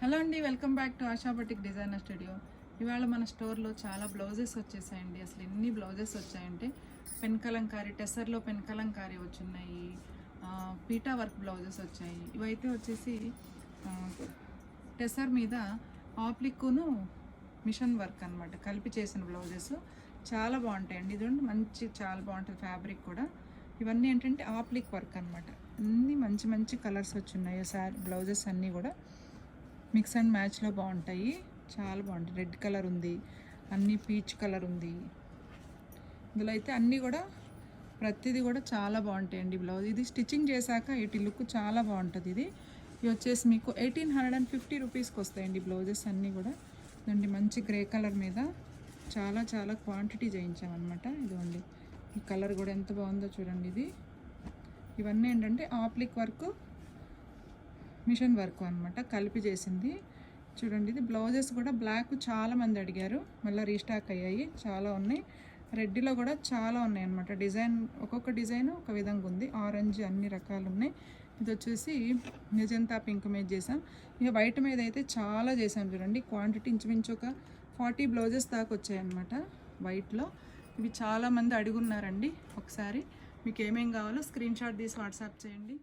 Hello అండి, welcome back to ASHA batik designer studio. ఇవాళ మన స్టోర్లో చాలా బ్లౌజెస్ వచ్చేసాయండి. అసలు ఎన్ని బ్లౌజెస్ వచ్చాయంటే పెన్ కలంకారీ, టెసర్లో పెన్ కలంకారీ వచ్చున్నాయి, పీటా వర్క్ బ్లౌజెస్ వచ్చాయి. ఇవైతే వచ్చేసి టెసర్ మీద ఆప్లిక్కును మిషన్ వర్క్ అనమాట కలిపి చేసిన బ్లౌజెస్ చాలా బాగుంటాయండి. ఇదండి మంచి చాలా బాగుంటుంది ఫ్యాబ్రిక్ కూడా. ఇవన్నీ ఏంటంటే ఆప్లిక్ వర్క్ అనమాట. అన్నీ మంచి మంచి కలర్స్ వచ్చున్నాయి. బ్లౌజెస్ అన్నీ కూడా మిక్స్ అండ్ మ్యాచ్లో బాగుంటాయి, చాలా బాగుంటాయి. రెడ్ కలర్ ఉంది, అన్నీ పీచ్ కలర్ ఉంది. ఇందులో అయితే అన్నీ కూడా ప్రతిదీ కూడా చాలా బాగుంటాయండి. బ్లౌజ్ ఇది స్టిచ్చింగ్ చేశాక ఇటు లుక్ చాలా బాగుంటుంది. ఇది వచ్చేసి మీకు 1850 రూపీస్కి వస్తాయండి బ్లౌజెస్ అన్నీ కూడా. ఇదండి మంచి గ్రే కలర్ మీద చాలా చాలా క్వాంటిటీ చేయించామన్నమాట. ఇదిగోండి ఈ కలర్ కూడా ఎంత బాగుందో చూడండి. ఇవన్నీ ఏంటంటే ఆప్లిక్ వర్క్, మిషన్ వర్క్ అనమాట కలిపి చేసింది. చూడండి ఇది బ్లౌజెస్ కూడా బ్లాక్ చాలా మంది అడిగారు, మళ్ళీ రీస్టాక్ అయ్యాయి, చాలా ఉన్నాయి. రెడ్డిలో కూడా చాలా ఉన్నాయి అనమాట. డిజైన్ ఒక్కొక్క డిజైన్ ఒక విధంగా ఉంది. ఆరెంజ్ అన్ని రకాలు ఉన్నాయి. ఇది వచ్చేసి మెజంతా పింక్ మీద చేసాం. ఇక వైట్ మీద అయితే చాలా చేసాం చూడండి. క్వాంటిటీ ఇంచుమించు ఒక 40 బ్లౌజెస్ దాకా వచ్చాయన్నమాట వైట్లో. ఇవి చాలామంది అడుగున్నారండి. ఒకసారి మీకు ఏమేం కావాలో స్క్రీన్ షాట్ తీసి వాట్సాప్ చేయండి.